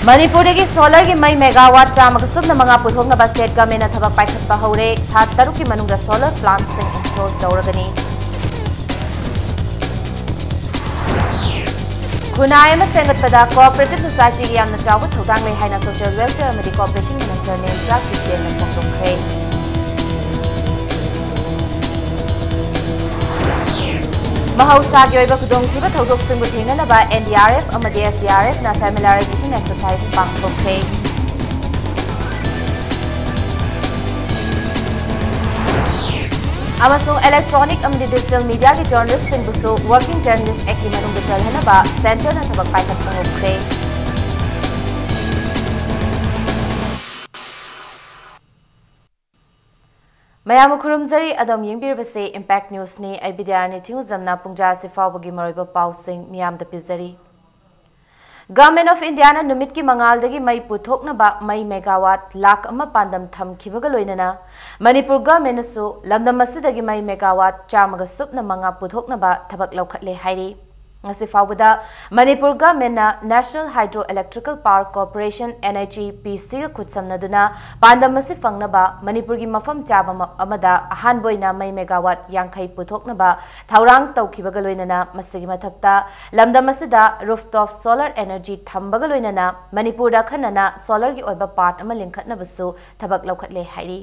Manipur की solar की मई megawatt चामक सुबह मंगा पुथोंगनबा स्टेट गवर्नमेंट थबक पाइखत्पा हौरे था तरुक की मनुंगदा सोलर प्लांट सिंह इंस्टॉल तौरगनी खुनाय में सेंगतपदा कोऑपरेटिव सोसाइटी की यामना चावु थौदांग ले हाइना सोशल वेलफेयर अमदी कॉर्पोरेशन मिनिस्टर ने जाक किदेन फोंदोंखरे Mahausa की ओइबा खुदोंथिबा थौदोकसिंगु थेंगनबा NDRF अमदी SDRF ना familiarisation exercise पांगथोखरे अमसो electronic अमदी digital media की जर्नलिस्ट सिंगुसो वर्किंग जर्नलिस्ट एक्ट की मनुंग चलहनबा सेंटर ना थबक पाइखत्पा होखरे मयाम खुरुमजरी अदम यिंगबिरबसे इम्पैक्ट न्यूज ने आई बिद्यानी थिंगजमना पुंजा से फावबगी मरोइबा पाउसिंग मियाम द पिजरी गवर्नमेंट ऑफ इंडिया ना नुमित की मंगालदगी मई पुथोकनबा मई मेगावाट लाख अमा पांदम थमखिबगा लोइनना मणिपुर गवर्नमेंट सु लमदम मसिदगी मई मेगावाट चामगा सुपना मंगा पुथोकनबा थबक लौखटले हाइरी ngasi fawbada Manipur government na National Hydroelectrical Power Corporation NHEPC ga khutsamnaduna pandamasi fangnaba Manipur gi mafam chaba amada ahan boina mai megawatt yankhai puthoknaba thaurang tawkhibaga loinana masigi mathakta lamdamasida rooftop solar energy thambaga loinana Manipur da khanana solar gi oiba part ama linkhatnabasu thabak laukhatle hairi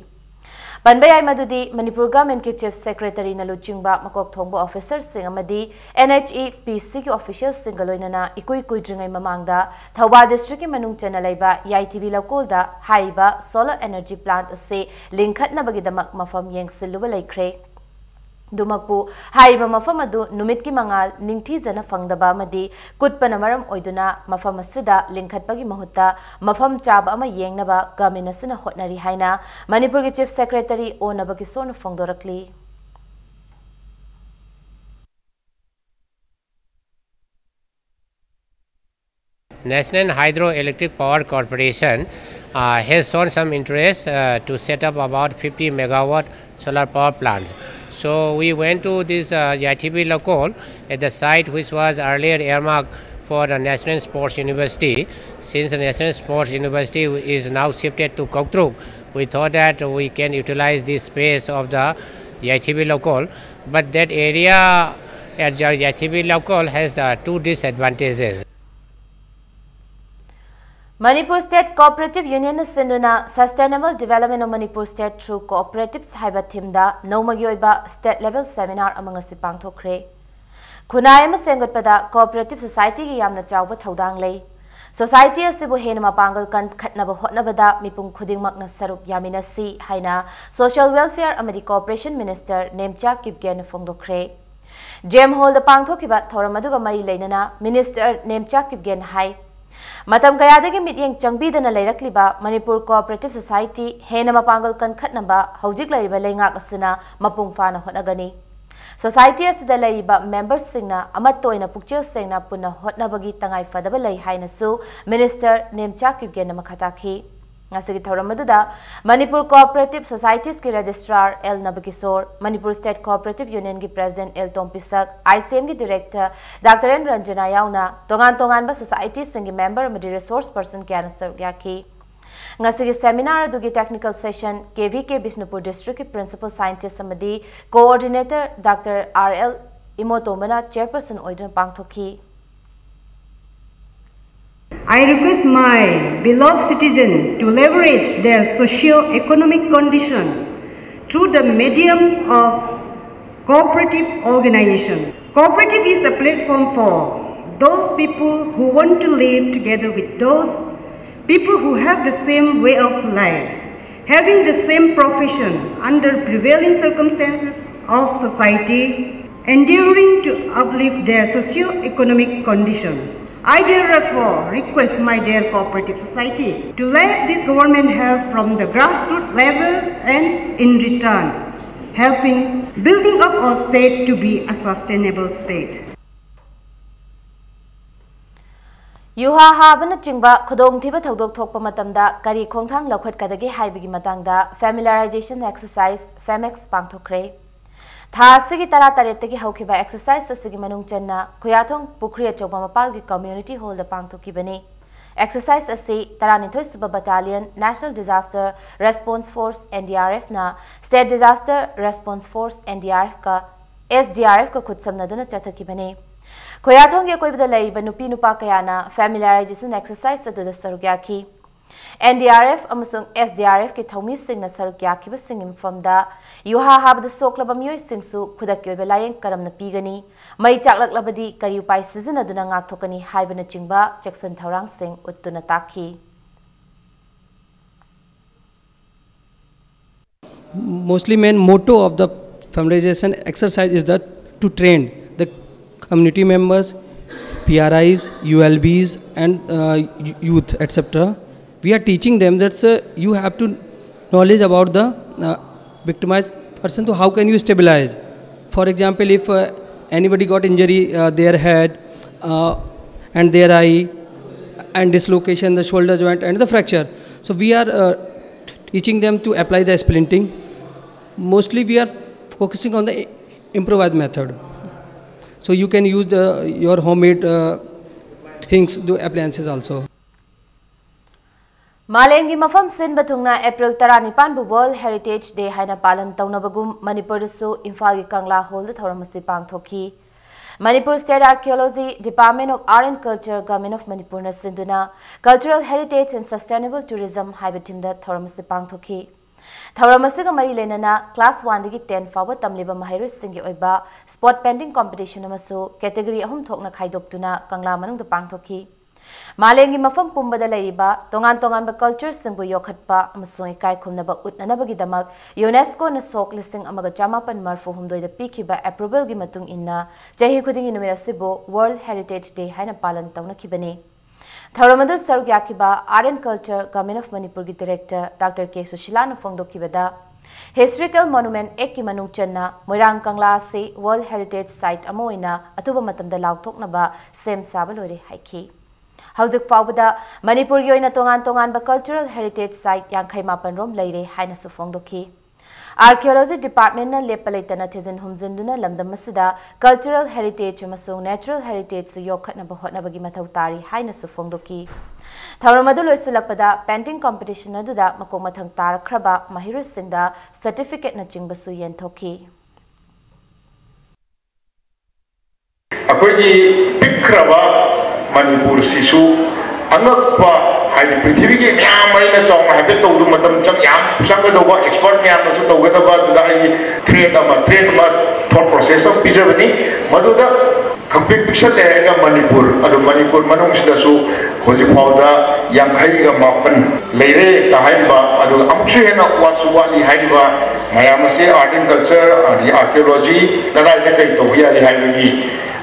Banbayai madudi Manipur government ki chief secretary na luchingba makok thongbo officer sing amadi NHEPC ki official singaloinana ikui kuidringai mamangda Thauba district ki manung chana laiba YTV lokolda hariba solar energy plant ase linkhatna bagidamak mafam yengsiluba laikre Dumakpu hariba mafam adu numit ki mangal ningthi jana fangdaba amadi kutpana maram oiduna mafam asida linkhatpagi mahutta mafam chaba ama yengnaba government asina hotnari haina Manipur ki chief secretary onabaki sonu fangdorakli National Hydroelectric Power Corporation has shown some interest to set up about 50 megawatt solar power plants. So we went to this YTB local at the site which was earlier earmarked for the National Sports University. Since the National Sports University is now shifted to Koktruk, we thought that we can utilize this space of the YTB local. But that area at YTB local has two disadvantages. Manipur State Cooperative Union Sinduna Sustainable Development of Manipur State through Cooperatives Haiba Thimda Nomagi oiba state level seminar among us pangthokre Khunai ama sengatpada cooperative society gi yamna chawba thodang lei society asibu henama pangal kan khatnaba hotnabada mipum khudingmakna sarup yaminasi haina social welfare amadi cooperation minister Nemcha Kipgen phongdokre Gem hall the pangthokiba thoramaduga mari leinana minister Nemcha Kipgen hai Matam kayadagi mityeng changbidana leirakliba Manipur Cooperative Society hena mapangal kan khatnaba hojik laiba leingak asina mapung fana hotnagani Society asida laiba members singna amattoina pukchel sengna punna hotnabagi tangai fadaba lei haina su minister Nemcha Kipgen makhataki Ngasigi thoramaduda Manipur Cooperative Societies ki registrar L Nabakisor Manipur State Cooperative Union ki president L Tompisak ICM ki director Dr. N Ranjana yauna tongan ba societies singi member amadi resource person ki answer gyaki Ngasigi seminar adugi technical session KVK Bishnupur district ki principal scientist amadi coordinator Dr. RL Imotomana chairperson oidan pangthoki I request my beloved citizens to leverage their socio-economic condition through the medium of cooperative organization. Cooperative is a platform for those people who want to live together with those people who have the same way of life, having the same profession under prevailing circumstances of society, endeavoring to uplift their socio-economic condition. I therefore request my dear cooperative society to let this government help from the grassroots level and in return, helping building up our state to be a sustainable state. Yuha habana chingba khudong thiba thodok thokpa matamda kari khongthang lokhat kadagi haibigi matangda familiarization exercise FEMEX pangthokre Thasigi tara taretagi haukiba exercise asigi manung channa Kuyathong Pukri Achokba Mapal ki community hall da pangthokibani Exercise asi Taranithoi Suba Battalion, National Disaster Response Force NDRF na State Disaster Response Force NDRF ka SDRF ka khutsamnaduna chathakibani. Koyathong ge koibda laiba nupi nupa kayana familiarization exercise adu sarugyaki. NDRF amasung SDRF ki thomi sing na sarugyaki ba singim famda yuha habda soklaba miyoi singsu khudakyo belayeng karam na pigani mai chaklak labadi kari upai sizina duna ngak thokani haibana chingba Jackson Thaurang Singh uttuna takhi. Mostly main motto of the familiarization exercise is that to train the community members, PRIs, ULBs and youth etc. We are teaching them that you have to knowledge about the victimized person, so how can you stabilize. For example, if anybody got injury their head and their eye and dislocation, the shoulder joint and the fracture, so we are teaching them to apply the splinting. Mostly we are focusing on the improvised method, so you can use your homemade things, the appliances also. Malengi mafam sin batungna April 19 bu World Heritage Day haina palan taunabagum Manipur su Imphal gi Kangla Hall da thoramasi pangthoki. Manipur State Archaeology Department of Art and Culture Government of Manipur na sinduna Cultural Heritage and Sustainable Tourism haibatim da thoramasi pangthoki. Thoramasi ga mari lenana class 1 dagi 10 fawa tamliba mahirus singi oiba spot painting competition amasu category ahum thokna khaidoktuna Kangla manung da pangthoki. Malengi mafam pumbada laiba tongan ba culture singbu yokhatpa amasung ikai khumnaba utnanabagi damak UNESCO na sok listing amaga chamapan marfu humdoi da pikiba approval gi matung inna jahi khuding numera sibo World Heritage Day haina palan tauna kibani. Tharamadu sarugyakiba Art and Culture Government of Manipur gi Director Dr. K. Sushila na fongdokibada Historical Monument ek ki manung channa Moirang Kangla se World Heritage Site amoina atuba matamda laukthoknaba sem sabalore haiki. Hauzik Fawbada, Manipur yoina tongan ba cultural heritage site Yankai Mapan Rom Leire Haina Sufongdoki. Archaeology Department na Lepalaitana Tizin Humzinduna Lamdamasida, cultural heritage Masung natural heritage su Yokatna Bahotnabagi Matautari Haina Sufongdoki. Tauramadu Silakpada, painting competition Aduda, Makomatang Tar Kraba, Mahiru Sinda, certificate na Jingbasu Yentoki. Akogi Pikraba Manipur sisu angakpa hai prithvi ki myam mai na chong ha be to du matam chang yam sang do ba expert myam na su to ga ba da hai train ma thought process of pijabani madu da complete picture le ga Manipur adu Manipur manung sida su hoji phauda yang khai ga mapan leire ta hai ba adu amchu hena wat su wa li hai ba mayam se art and culture adi archaeology da da kai to ya li hai gi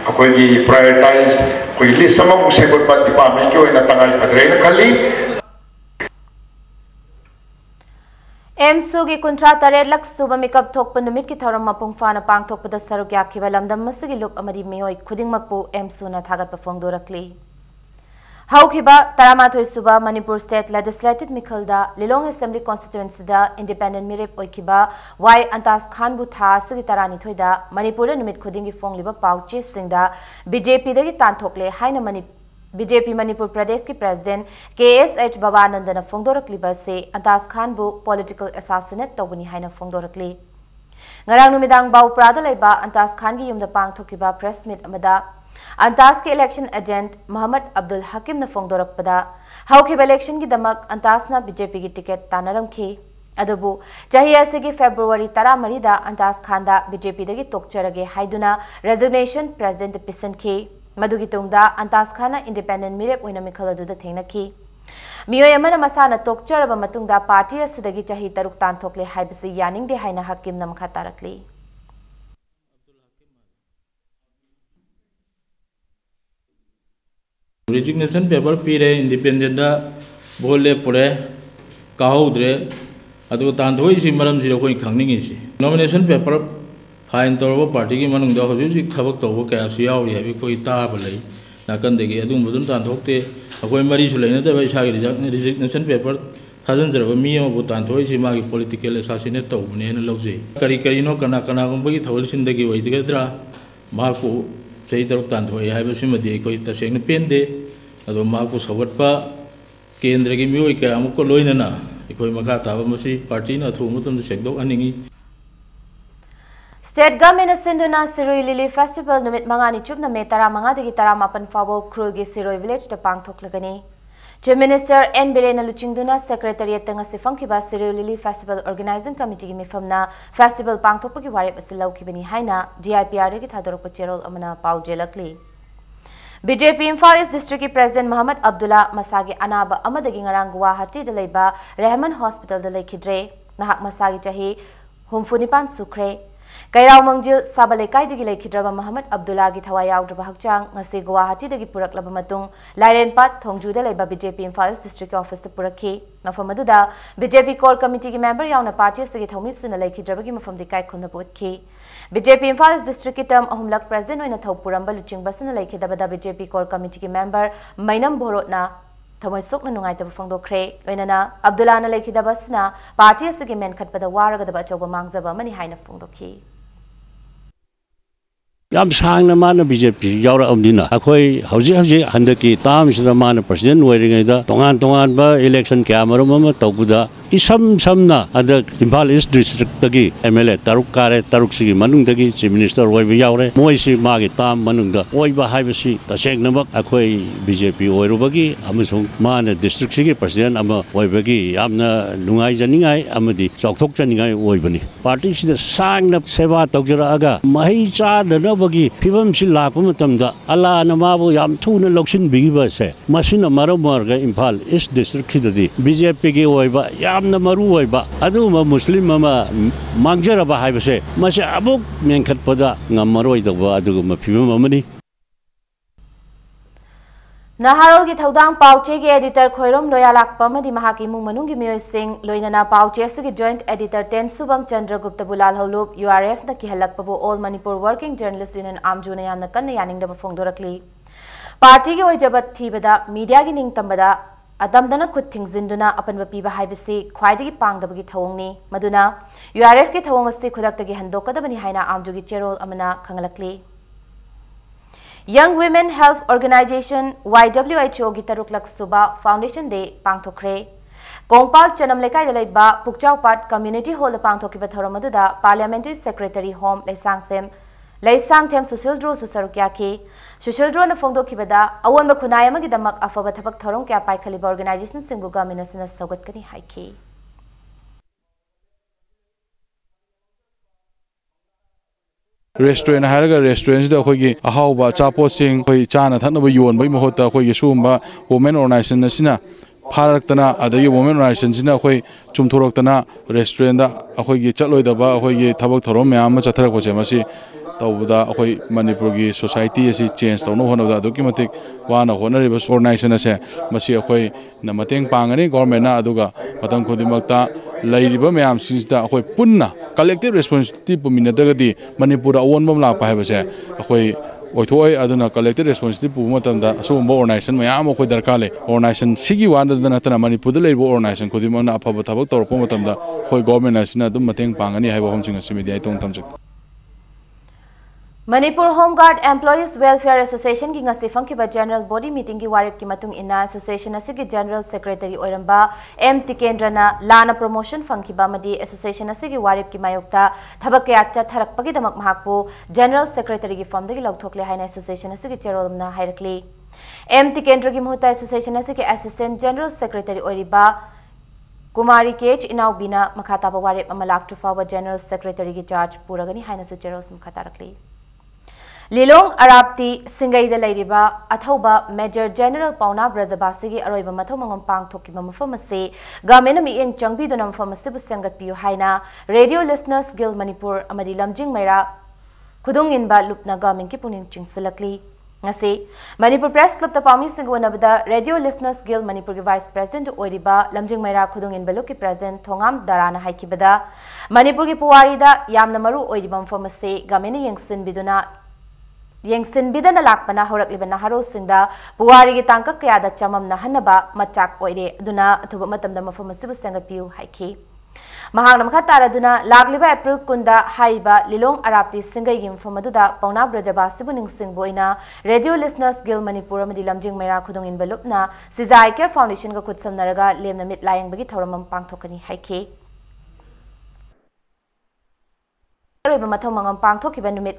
akogi prioritize koi list sama musibot pat department ko ina tangal padre khali MSU gi kuntra tare lak suba makeup thok panumit ki thoram mapung fana pang thok pada saruk yak ki balamdam masigi lup amadi meyoi khuding makpu MSU na thagat pa phongdorakli Haukiba Taramathoi Suba Manipur State Legislative Mikhalda Lilong Assembly Constituency da Independent Mirep Oikiba Y Antas Khan Butha Sigi Taranithoi da Manipur numit khudingi fongliba pauche singda BJP dagi tanthokle haina BJP Manipur Pradesh ki President KSH Babanandana Fongdorakliba se Antas Khan bu political assassinate tawuni haina Fongdorakli Ngarang numidang bau prada laiba Antas Khan gi yumda pangthokiba press meet amada Antas ke election agent Muhammad Abdul Hakim na fongdorakpada haukiba election gi damak Antas na BJP gi ticket tanaramki adubu chahiya se gi February 13 da Antas Khan da BJP dagi tokcharage haiduna resignation president pisanki madugi tungda Antas Khan na independent mirep oina mikhaladu da thengnaki miyoy amana masana tokcharaba matungda party asidagi chahi taruk tanthokle haibasi yaningde haina Hakim nam khatarakli Resignation paper pire independent da bolle pore kaudre adu tanthoi si maram si koi khangning si nomination paper fine torbo party ki manung da hoju si thabak tobo ka su yaw ri koi ta balai nakan degi adu mudun tanthokte akoi mari su leina da bai sa resignation paper thajan jarba mi am bu tanthoi si ma gi political assassinate to ne na logje kari no kana gum gi thawal sin dagi wai digadra ma ko sei taruk tanthoi hai basi madi koi taseng na pende ado ma ko sabat pa केंद्र की मियोई क्या अमुक लोइनना अखोई मखा ताब मसी party ना थो मतम सेक्दो अनिंगी State government asinduna Siroi Lily Festival numit mangani chupna me tara mangadagi tara mapan fabo Krulgi Siroi village ta pangthoklagani. Chief Minister N. Birena Luchingduna Secretariat tanga sifangkiba Siroi Lily Festival Organizing Committee gi mifamna festival pangthokpagi warep asilau kibani haina DIPR gi thadorokpa cherol amana paujelakli. BJP Imphal East District ki President Muhammad Abdullah Masagi anaba amadagi ngarang Guwahati da leiba Rahman Hospital da lekhidre nahak Masagi chahi humfunipan sukre Kairao Mangjil Sabalekai dagi lekidraba Muhammad Abdullah gi thawai yaudraba hakchang ngasi Guwahati dagi puraklaba matung Lairenpat Thongju da leiba BJP Imphal East District office ta purakhi mafam aduda BJP core committee gi member yauna party sagi thomi sina lekidraba gi mafam dikai khonda botki BJP Imphal East District ki term ahumlak president oina thau puramba luchingba sina lekidaba da BJP core committee gi member Mainam Borotna Thamoi sokna nungaitaba phangdokre loinana Abdullah na lekidaba sina party sagi men khatpada waragadaba achauba mangjaba mani haina phangdokhi Yam sang na mana BJP yaura amdina akhoi hauji handaki tam sida mana president wairingai da tongan ba election camera mama tawbuda isam samna ada Imphal East District tagi MLA taruk sigi manung tagi chief minister waibi yaure moi si magi tam manung da oiba haibasi tasek namak akhoi BJP oirubagi amasung mana district sigi president ama oibagi yamna nungai janingai amadi chokthok janingai oibani party sida sang na seva tawjara aga mahi cha dana bagi phibam si lakpa matamda ala namabu yam thuna loksin bigiba se masina maramar ga Imphal East District sidadi BJP gi oiba yamna maru oiba aduma muslim mama mangjara ba haibase mase abuk menkhat pada ngamaroi daba aduguma phibam amani Naharol gi thaudang pauche gi editor Khoirom Loya lakpa madi mahaki mung manung gi miyoi sing loinana pauche asigi joint editor Ten Subam Chandra Gupta Bulal Holup URF na ki halakpa bo All Manipur Working Journalist Union amjuna yamna kanna yaning da phongdorakli party gi oijabat thibada media gi ning tambada adamdana khut thingzinduna apanba piba haibasi khwaidagi pangdabagi thawongni maduna URF ki thawong asti khudaktagi handokadabani haina amjugi cherol amana khangalakli Young Women Health Organization YWHO gi taruk lak suba Foundation Day pangthokre Kongpal Chanam Lekai da leiba Pukchaupat Community Hall da pangthokiba thoromaduda Parliamentary Secretary Home Leisang Them Sushildro Susarukya ki Sushildro na phongdokibada awonba khunai amagi damak afaba thabak thorom kya paikhaliba organization singbu government na saugat kani haiki Restaurant haraga restaurants da khoi ahauba chapo sing khoi chana thana ba yon bai mohota khoi sumba women organization asina pharaktana adagi women organization sina khoi chumthoroktana restaurant da khoi gi chaloi da ba khoi gi thabak thorom myam ma chatharak ko masi tawda khoi Manipur gi society asi change tawno hono da documentic wana honari ba organization ase masi khoi na mateng pangani government na aduga matang khodimakta lairiba myam sista khoi punna collective responsibility puminadagadi Manipur awonbam lakpa haibase khoi oithoi aduna collective responsibility pu matamda asumba organization myam khoi darkar le organization sigi wana dana tana Manipur da leibo organization khodimana afaba thabak torpo matamda khoi government asina dum mateng pangani haiba homsing asimi dai tong tamjik Manipur Home Guard Employees Welfare Association ki ngasi fangkiba General Body Meeting ki warip ki matung ina association asigi General Secretary oiramba M Tikendrana lana promotion fangkiba madi association asigi warip ki mayokta thabak kya tharakpagi damak mahakpu General Secretary ki form dagi lawthokle haina association asigi cherolna hairakli M Tikendra ki muhta association asigi Assistant General Secretary oiriba Kumari Kech inaubina makhataba warip amalak tufawa General Secretary ki charge puragani haina su cherol sum khatarakli Lilong Arabti Singai da Lairiba Athauba Major General Pauna Brajabasi gi aroiba mathau mangom pang thokiba mafamase gamena mi eng changbi donam famase bu sangat piu haina Radio Listeners Guild Manipur amadi lamjing maira khudung inba lupna gamin ki puning chingsalakli ngase Manipur Press Club ta pami singwanabada Radio Listeners Guild Manipur gi Vice President oiriba lamjing maira khudung inba luki President Thongam Darana haikibada Manipur gi puwari da yamna maru oiriba famase gamena yengsin biduna Yengsin bidana lakpana horakliba naharo singda puwari gi tangka kaya da chamam nahanaba machak oire duna athuba matamda mafam asibu sangat piu haiki Mahang namkha taraduna lagliba April kunda haiba Lilong Arapti singai gi mfamaduda Pauna Brajaba sibuning singboina Radio Listeners Guild Manipur amadi lamjing mera khudung in balupna Sizai Care Foundation ga khutsam naraga lemna mit layang bagi thoramam pangthokani haike Roiba mathong mangam pangthokiba numit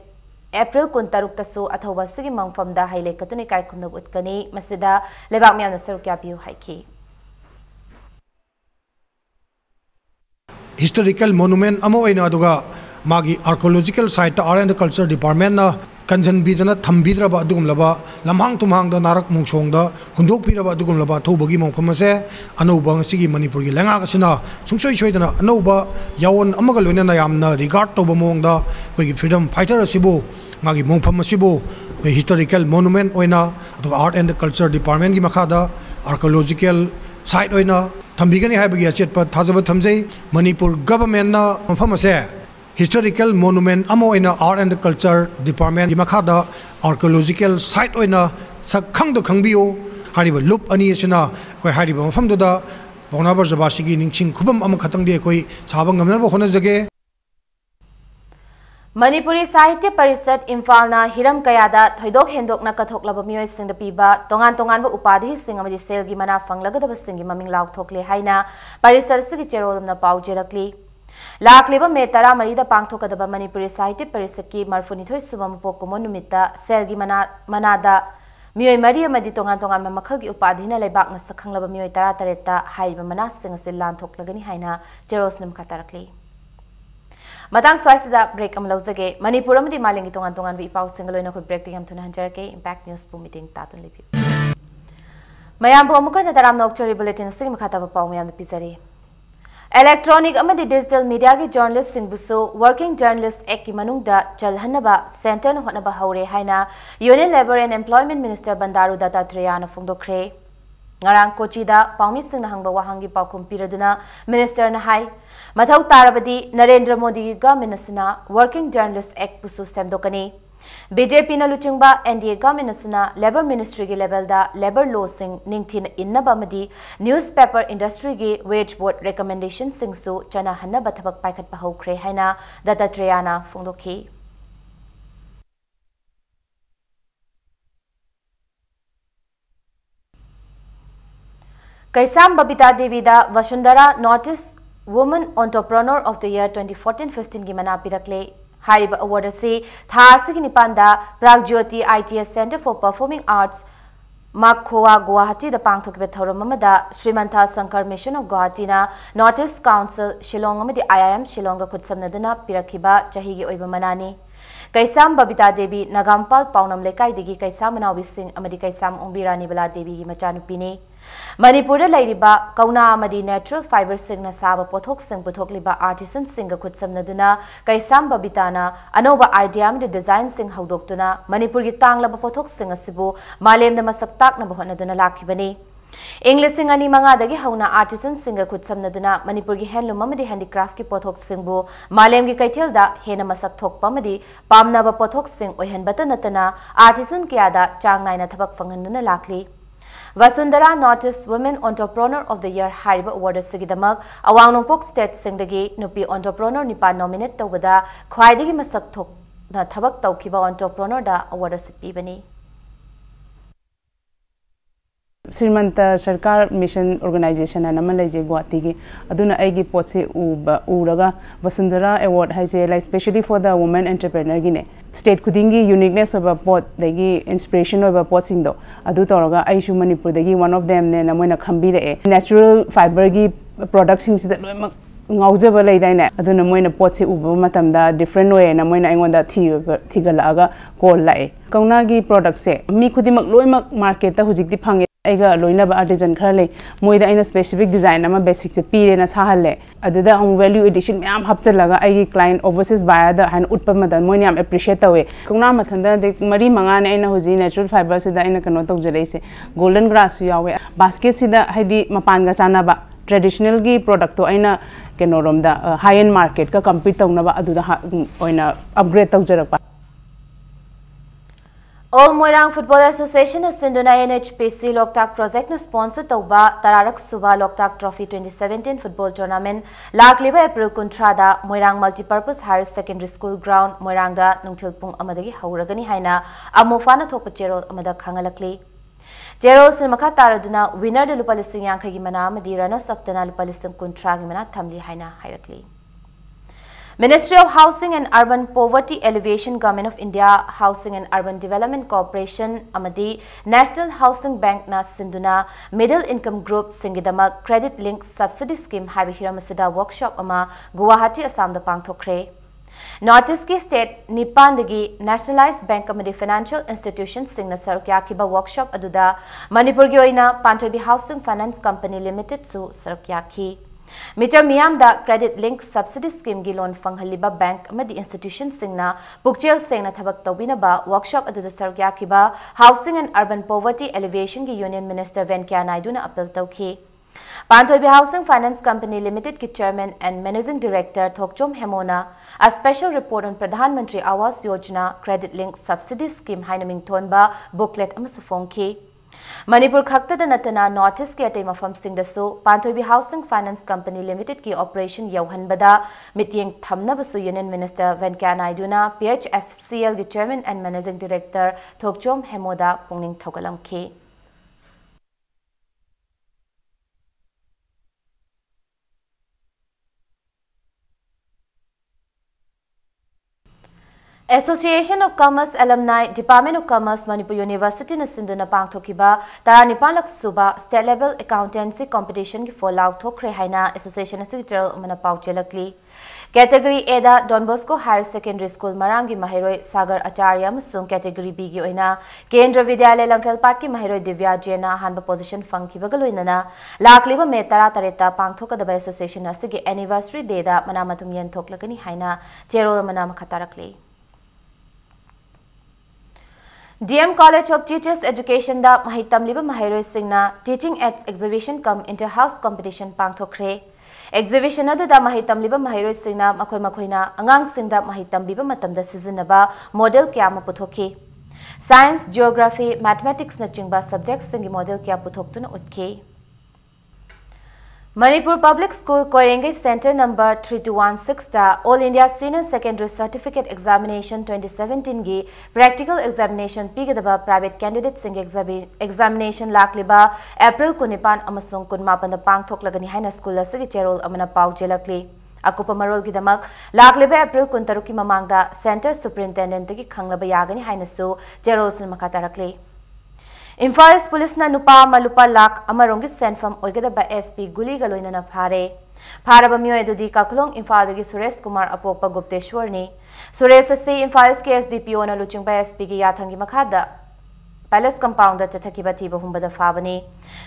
April kuntaruk tasu athoba sigi mangfamda haile katuni kai khumnab utkani masida lebak myamna sarukya biu haike Historical monument amo oina aduga magi archaeological site art and culture department na kanjan bidana thambidra ba dugum laba lamhang tumhang da narak mungsong da hundok pira ba dugum laba thobagi mongpham ase anouba sigi manipur gi lenga kasina sungsoi soidana anouba yawon amaga loina yamna regard to bamong da koi freedom fighter asibu magi mongpham asibu koi historical monument oina aduga art and culture department gi makhada archaeological site oina thambigani haibagi achet pa thajaba thamjai Manipur government na mafam ase historical monument amo oina art and culture department imakhada archaeological site oina sakhang do khangbiyo hariba loop ani asina koi hariba mafam do da Pauna Brajaba sigi ningching khubam am khatang de koi sabang ngamna bo khona jage Manipuri Sahitya Parisad Imphal-na hiram kayada thoidok hendokna kathoklaba miyoi singda piba tongan ba upadhi sing amadi selgi mana fanglagadaba singi maming laukthokle haina Parisad sigi cherolumna paujerakli lakliba me 13 da pangthokadaba Manipuri Sahitya Parisad ki marfunithoi subam pokkumon numita selgi manada miyoi mari amadi tongan makhalgi upadhina leibak na sakhanglaba miyoi 13 ta haiba mana sing asil lanthoklagani haina cherosnum katarakli Matang Swaisida break am lauzage Manipur amadi malengi tongan bi pau singaloina ko break tingam thuna hanjarke impact news pu meeting tatun lepi Mayam bo amuka na taram nok chori bulletin sing makhata ba pau mayam pisari Electronic amadi digital media gi journalist sing buso working journalist ek ki manungda chalhanaba center na honaba haure haina Union Labor and Employment Minister Bandaru Dattatreya na phongdokre Ngarang Kochi da paumi sing na hangba wahangi paukum piraduna minister na hai Mathau Tarabadi Narendra Modi government asina Working Journalist Act pusu semdokani BJP na luchungba NDA government asina Labor Ministry gi level da labor law sing ningthin innaba madi newspaper industry gi wage board recommendation sing su chana hanna bathabak paikhat pa hokre haina Dattatreya na phongdokhi Kaisam Babita Devi da Vasundhara notice Woman Entrepreneur of the Year 2014-15 gi mana pirakle hariba award ase tha asigi nipanda Pragjyoti ITS Center for Performing Arts Makhoa Guwahati da pangthokbe thoram amada Srimantha Sankar Mission of Guwahati na Notice Council Shillong amadi IIM Shillong ga khutsamnaduna pirakhiba chahi gi oiba manani Kaisam Babita Devi Nagampal Paunam Lekai digi Kaisam Manawi Singh amadi Kaisam Ongbirani Bala Devi gi machanupini Manipur laiba kauna amadi natural fiber sing na saba pothok sing puthokliba artisan sing khutsamnaduna Kaisam Babitana anoba idea am design sing haudoktuna Manipur gi tanglaba pothok sing asibu malemna masaktak na bahonaduna lakhibani English sing ani manga dagi hauna artisan sing khutsamnaduna Manipur gi handloom amadi handicraft ki pothok singbu malem gi kaithel da hena masak thokpa amadi pamna ba pothok sing oihanbata natana artisan kiyada changnaina thabak phanghanduna lakli Vasundhara Notice Women Entrepreneur of the Year Hariba Award Sigidamak Awangnongpok State Singdagi Nupi Entrepreneur Nipa nominate tawada khwaidagi masak thok na thabak tawkiba entrepreneur da award sipibani Srimanta Sarkar Mission Organization and Amalai Guatigi Aduna Agi Potse Uraga Vasundhara Award has a like especially for the woman entrepreneur Gine State Kudingi uniqueness of a pot degi inspiration of a potsing do Adu Toraga Aishu Manipur degi one of them then Amona Kambire natural fiber gi products that ngauzaba leidane aduna moina potse uba matamda different way na moina aingonda thigalaga call lai kauna gi product se mi khudimak loimak market ta hujik di phange aiga loina ba artisan kharle moida aina specific design ama basic se pire na sahalle aduda ang value addition myam hapchalaga aigi client overseas buyer da han utpa madan moina am appreciate tawe kauna mathanda de mari manga ne aina huji natural fiber se da aina kano tawjale se golden grass yawe basket se da haidi mapan ga chana ba traditional gi product to aina kenorom da high end market ka compete tawna ba aduda oina upgrade tawjarak All Moirang Football Association is Sinduna NHPC Loktak project na sponsor tauba Tararak Suba Loktak Trophy 2017 football tournament Lakliba April Kuntrada Moirang Multipurpose Higher Secondary School Ground Moirangda Nungtilpung Amadagi Hauragani Haina Amofana Thopa Gerald Amada Kangalakli Gerald Silmaka Taraduna winner de Lupalising Yankagi Mana Madira Saptana Lupalising Kuntragi Mana Tamli Haina Hirakli. Ministry of Housing and Urban Poverty Alleviation Government of India Housing and Urban Development Corporation Amadi National Housing Bank na Sinduna Middle Income Group Singidama Credit Link Subsidy Scheme Habi Hiramasida Workshop Ama Guwahati Assam da Pangthokre. Notice ki state Nipandagi Nationalized Bank Amadi Financial Institutions Singna Sarukyaki Workshop Aduda Manipur Gyoina Pantobi Housing Finance Company Limited su Sarukyaki. Mitra Miyam da Credit Link Subsidy Scheme gi loan fanghaliba bank amadi institution singna pukchel sengna thabak tawbina ba workshop aduda sargya kiba Housing and Urban Poverty Alleviation gi Union Minister Venkaiah Naidu na appeal tawki. Panthoibi Housing Finance Company Limited ki Chairman and Managing Director Thokchom Hemona a special report on Pradhan Mantri Awas Yojana Credit Link Subsidy Scheme hainaming tonba booklet amasufongki. Manipur Khakta da Natana notice ke atay mafam sing da so Panthoibi Housing Finance Company Limited ki operation yauhanbada mityeng thamna basu Union Minister Venkaiah Naidu na PHFCL ki Chairman and Managing Director Thokchom Hemoda pungning thogalamki. Association of Commerce Alumni Department of Commerce Manipur University na Sinduna Pangthokiba Taranipalak Suba State Level Accountancy Competition ki fallout thokre haina Association Secretary Umana Pauchelakli. Category A da Don Bosco Higher Secondary School Marangi Mahiroi Sagar Acharya Masung Category B gi oina Kendra Vidyalaya Lamfelpat ki Mahiroi Divya Jena hanba position fangki bagaloinana lakliba me tara tareta pangthokadaba association asigi anniversary day da manamatum yen thoklakani haina Cherol manam khatarakli. DM College of Teachers Education da Mahitam Liba Mahiroi Singna Teaching at Exhibition come Inter-House Competition Pangthokre. Exhibition adu da Mahitam Liba Mahiroi Singna Makoi Makoina Angang Singda Mahitam Biba Matamda Sizinaba Model Kyama Puthoki. Science, Geography, Mathematics na chingba subjects singi model kya Puthoktuna Utke. Manipur Public School Korengai Center number 3216 da All India Senior Secondary Certificate Examination 2017 gi practical examination pigadaba private candidate sing examination lakliba April kunipan amasung kunmapan da pangthoklagani haina school asigi cherol amana paujelakli. Akupa marol ki damak lakliba April kuntaruki mamangda Center Superintendent gi khanglaba yagani haina su cherol sin makatarakli. Imphal Police na nupa malupa lak amarongi senfam oigadaba SP Guli galoina na phare. Pharaba mioy dudi kakulong Imphal dagi Suresh Kumar Apokpa Gupteshwar ni. Suresh ase Imphal SDPO na luchingba SP gi yathangi makhada Palace Compound da chathakiba thiba humbada phabani.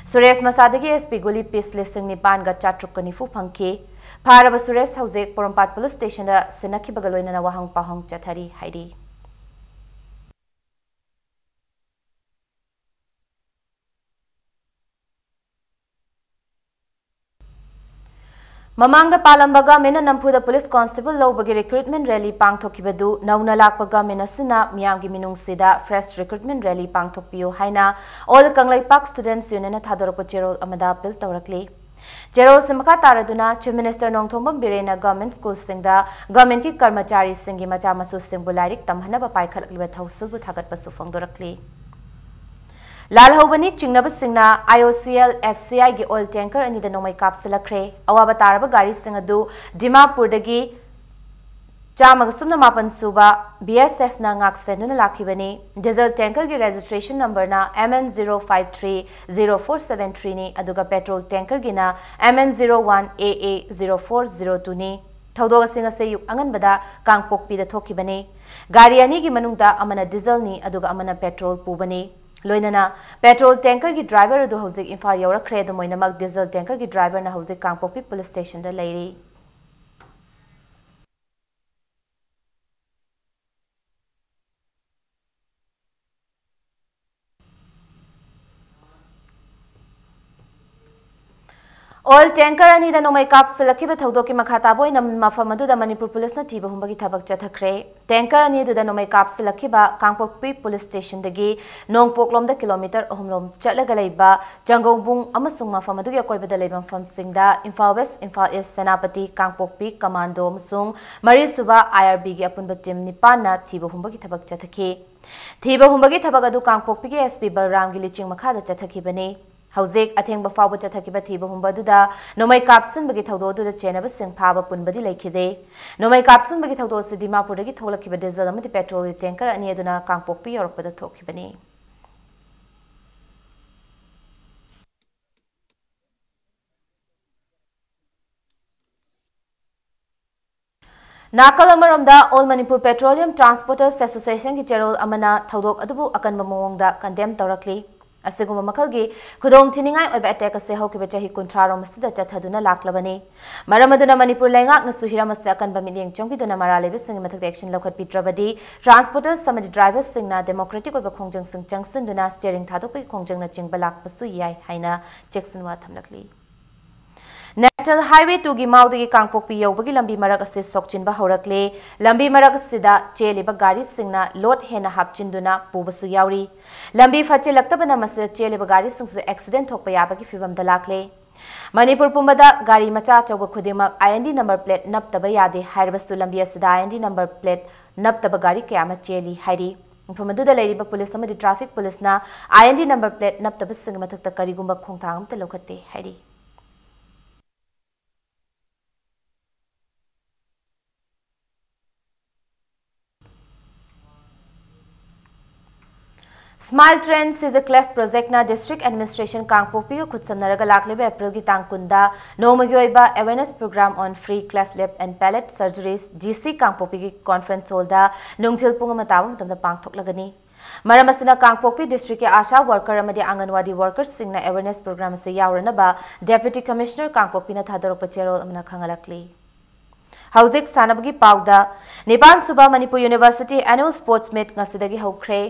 Suresh masadagi SP Guli Peace Listing ni pan ga chatrukanifu phangki. Pharaba Suresh haujek Porompat Police Station da sinakiba galoina na wahang pahong chathari haidi. Mamangda Palambaga Mena Nampuda Police Constable Lobagi Recruitment Rally Pangthokibadu Nauna Lakpaga Menasina Miyamgi Minung Sida Fresh Recruitment Rally Pangthokpio Haina All Kanglai Park Students Union Thadoropo Cherol Amada Bill Taurakli. Cherol Simaka Taraduna Chief Minister Nongthombam Birena Government School Singda Government ki Karmachari Singi Machamasu Singbulairik Tamhanaba Paikhalakliba Thausilbu Thagat Pasu Fangdorakli. Lal Hobani Chingnaba Singna IOCL FCI gi oil tanker ani da nomai kapsalakre awaba taraba gari singadu Dimapur dagi Chamagasumna Mapan Suba BSF na ngak senuna lakibani diesel tanker gi registration number na MN0530473 ni aduga petrol tanker gi na MN01AA0402 ni Thaudoga singa se yuk anganbada kangpokpi da thokibani gari ani gi manungda amana diesel ni aduga amana petrol pubani Loinana petrol tanker ki driver do hauzik Imphal yaurakre do moinamak diesel tanker ki driver na hauzik Kangpokpi police station da leiri. Oil tanker ani da nomai kapsalaki ba thaudoki makhataboy nam mafamadu da Manipur police na tiba humbagi thabak chathakre tanker ani da nomai kapsalaki ba Kangpokpi police station dagi nongpoklom da kilometer ohumlom chatlaga leiba jangongbung amasung mafamadu gi akoiba da leibam famsingda Imphal West Imphal East Senapati Kangpokpi commando amasung Mari Suba IRB gi apunba team nipana tiba humbagi thabak chathaki thiba humbagi thabak adu Kangpokpi gi SP Balram gi liching makhada chathaki bani Hauzik atheng bafawba chathaki thiba humbadu nomai kapsin bagi thaudo du chenaba sing phaba punbadi laikhide nomai kapsin bagi thaudo se Dimapur dagi tholakhiba diesel amati petrol tanker ani aduna Kangpokpi yorokpada thokhibani Nakal amaramda All Manipur Petroleum Transporters Association ki cherol amana thaudok adubu akanba mawongda condemn tawrakli Asiguma makalgi khudong tiningai oiba attack ase hokiba chahi kuntraro masida chathaduna laklabani maramaduna Manipur lengak na suhira mase akan bamiding chongpiduna maralebe sing mathak action lokhat pitrabadi transporters samadi drivers singna democratic oiba khongjang sing changsinduna steering thadokpi khongjang na chingba lakpasu yai haina jacksonwa thamlakli National Highway 2 gi maudagi Kangpokpi yobagi lambi marak ase sokchinba horakle lambi marak sida cheliba gari singna lot hena hapchinduna pubasu yauri lambi fache laktabana masir cheliba gari singsu accident thokpa yabagi fibam dalakle Manipur pumbada gari macha chawba khudimak IND number plate naptaba yade hairbasu lambi asida IND number plate naptaba gari kayama cheli hairi Informaduda lairiba police amadi traffic police na IND number plate naptaba sing mathakta karigumba khongthang amta lokhatte hairi Smile Trends is a cleft project na district administration Kangpokpi ko khutsamnaraga laklebe April ki tangkunda nomagi oiba awareness program on free cleft lip and palate surgeries GC Kangpokpi ki conference holda nungthil punga matabam tamda pangthoklagani maramasina Kangpokpi district ke asha worker amadi anganwadi workers singna awareness program se yaurana ba deputy commissioner Kangpokpi na thadorok cherol amna khangalakli Hauzik sanabagi pauda Nipan Suba Manipur University annual sports meet ngasidagi hokre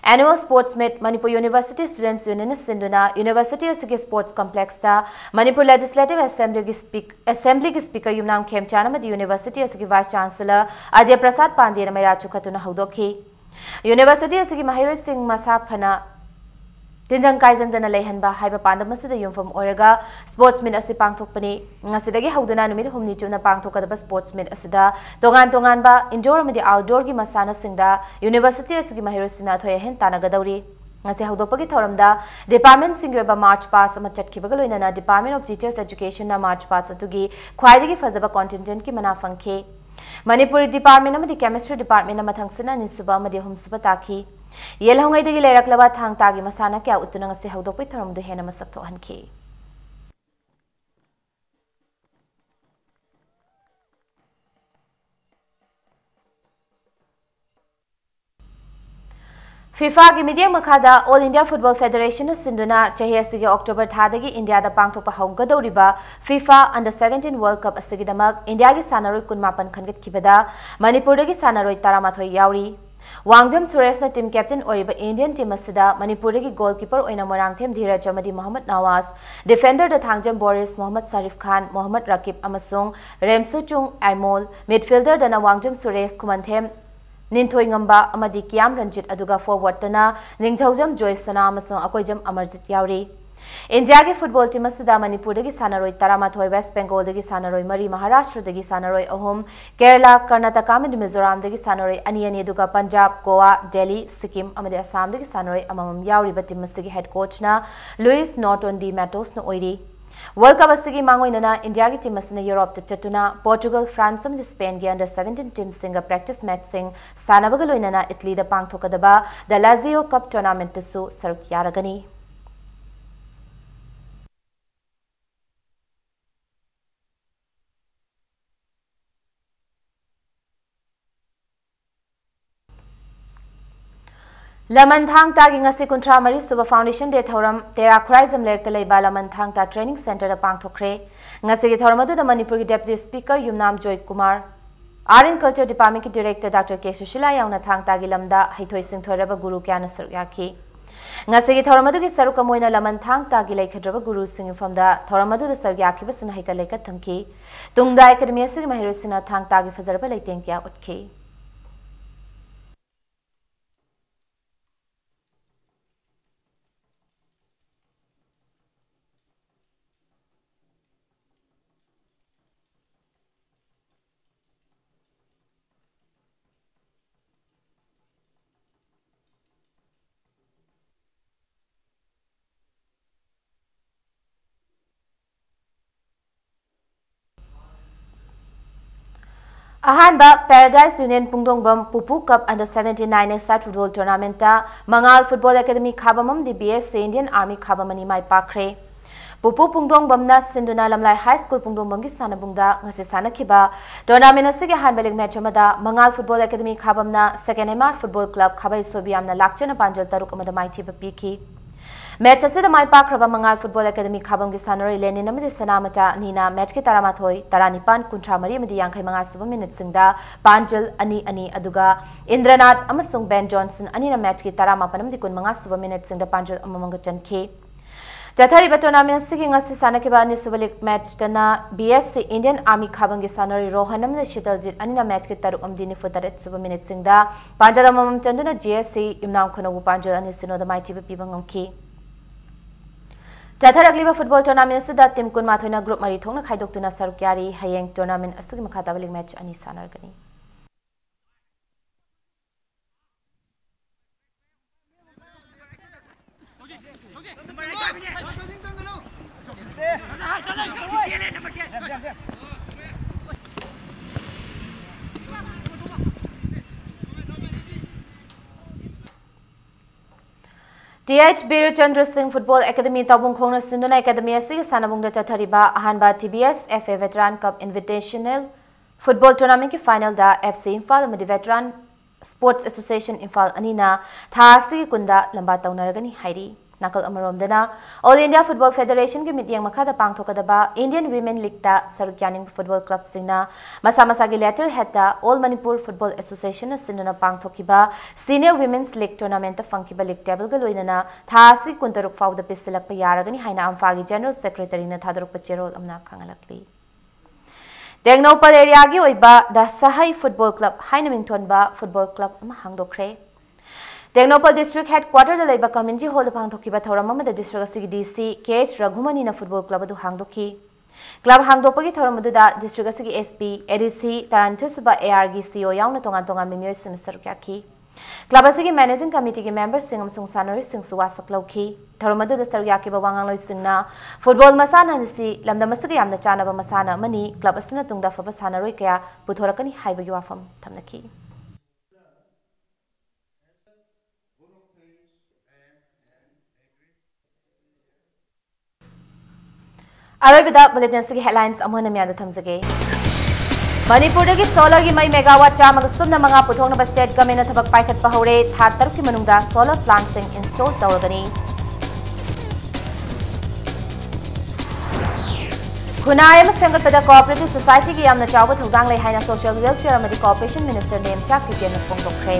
Annual Sports Meet Manipur University Students Union Sinduna University Asigi Sports Complex ta Manipur Legislative Assembly ki Speaker Yumnam Khemchana madi University Asigi Vice Chancellor Adya Prasad Pandey na Maira Chukhatuna haudokhi University Asigi Mahiroi Singh Masaphana Tinjang kaijang dana leihanba haiba pandamasida yumfam oraga sportsmen asi pangthokpani ngasidagi hauduna numit humni chuna pangthokadaba sportsmen asida tongan ba indoor amadi outdoor gi masana singda university asigi mahirosina thoya hen tanagadawri ngasi haudopagi thoramda department singweba march pass ama chatkibaga loinana department of teachers education na march pass atugi khwaidagi fazaba contingent ki mana fangkhe Manipuri department amadi chemistry department na mathangsina nisuba amadi humsuba takhi Yelhongai dagi leraklaba thang tagi masana kya utuna ngasi haudokpi thoramdu hena masak thohanki FIFA ki medium makhada All India Football Federation sinduna chahi asigi October thadagi India da pangthokpa haugadoriba FIFA Under 17 World Cup asigi damak India gi sanaroi 18 khangat kibada Manipur dagi sanaroi 13 yauri Wangjam Suresh na team captain oriba Indian team asida Manipur gi goalkeeper oina Morangthem Dhiraj amadi Mohammad Nawaz defender da Thangjam Boris Mohammad Sarif Khan Mohammad Rakib amasung Remsu Chung Aimol midfielder da na Wangjam Suresh Kumanthem Ninthoi ngamba amadi Kiam Ranjit aduga forward tana Ningthaujam Joyce Sana amasung Akoijam Amarjit yauri India ki football team asida Manipur dagi sanaroi 13 West Bengal dagi sanaroi 3 Maharashtra dagi sanaroi 3 Kerala Karnataka amadi Mizoram dagi sanaroi 2 aduga Punjab Goa Delhi Sikkim amadi Assam dagi sanaroi amamam yauriba team asigi head coach na Luis Norton D Matos na oiri World Cup asigi mangoinana India ki team asina Europe ta chatuna Portugal France amadi Spain gi under 17 team singa practice match sing sanabaga loinana Italy da pangthokadaba the Lazio Cup tournament su saruk yaragani Lamanthang ta ngasi kuntra mari suba foundation de thoram tera khraizam lek telaiba Lamanthang ta training center da pangthokre ngasi gi thoram adu da Manipur gi deputy speaker Yumnam Joy Kumar Art and Culture Department ki director Dr. K Sushila yauna thang ta gi lamda haithoi singthoi raba guru kyana saryakhi ngasi thoramadu ki saru kamoina laman thang ta gi laikhadraba guru sing famda thoramadu da sargi akhiba sina haika laika thamki tungda academy sig mahiru sina thang ta gi fajarba laiteng kya utki Ahanba Paradise Union Pungdongbam Pupu Cup Under 79 Side Football Tournament ta Mangal Football Academy Khabamam the BS Indian Army Khabamani Mai Pakre Pupu Pungdongbam na Sinduna Lamlai High School Pungdongbam gi sanabungda ngase sanakhiba tournament asige hanbaling match amada Mangal Football Academy Khabamna Second MR Football Club Khabai Sobiamna lakchana panjal taruk amada mai thiba piki match asida mai pakraba Mangal Football Academy Khabam gi sanori lenin amadi sanamata nina match ki taramathoi taranipan kuntramari amadi yankhai manga suba minute singda panjal ani aduga Indranath amasung Ben Johnson anina match ki taramapan amadi kun manga suba minute singda panjal amamanga chankhe Jathari tournament sigi ngasi sanakiba ani subalik match tana BSC Indian Army Khabam gi sanori Rohanam the Shitaljit anina match ki taruk amdini futaret suba minute singda panjal amamam chanduna GSC imnam khonabu panjal ani sinoda mai tiba pibangamki Jatharagliba football tournament sida team kun mathoina group mari thongna khaidokuna sarukyari hayeng tournament asigi makhatabalik match ani sanargani TH Biru Chandra Singh Football Academy Tabung Khongna Sinduna Academy asigi sanabungda chathariba ahanba TBS FA Veteran Cup Invitational Football Tournament ki final da FC Imphal amadi Veteran Sports Association Imphal anina thasi kunda lamba taunaragani hairi nakal amaromdana All India Football Federation ki mityang makhada pangthokadaba Indian Women League ta sarukyaning football club singna masa masa gi letter head ta All Manipur Football Association sinduna pangthokiba Senior Women's League Tournament ta funkiba league table ga loinana thasi kuntaruk fawda pisilakpa yaragani haina amfagi General Secretary na thadruk pachero amna khangalakli Tengnopal area gi oiba da Sahai Football Club haina mingthonba football club ama hangdokre Tengnopal District Headquarter da laiba community hall da pangthokiba thoram amada district asigi DC KH Raghumani na football club adu hangdokhi club hangdopagi thoram adu da district asigi SP ADC Tarantu suba ARG CO yauna tongan tongan mimyoy sin sarkyakhi club asigi managing committee gi members sing amsung sanori sing suwasak lawkhi thoram adu da sarkyakhi ba wangang loi singna football masana nisi lamda masigi yamna chana ba masana mani club asina tungda fa ba sanaroi kaya puthorakani haibagi wafam thamnaki Arabida bulletin sigi headlines amona miyada thamjage Manipur dagi solar gi mai megawatt chamaga sumna manga puthongna ba state government na thabak paikhat pa hore tha taruk ki manungda solar plant sing install tawragani Khunai ama sengatpada cooperative society gi yamna chawba thogdang lai haina social welfare amadi corporation minister name chak ki gen phongdokre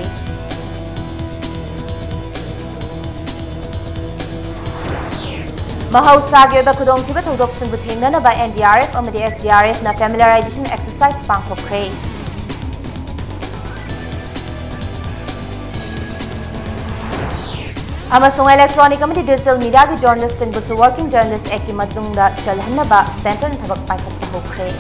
Mahausaagi oiba khudongthiba thongdoksinbu thengnanaba NDRF amadi SDRF na familiarization exercise pangthokre amasung electronic amadi digital media gi journalist singbusu working journalist act ki matungda chalhannaba center na thabak paikhatpa hokre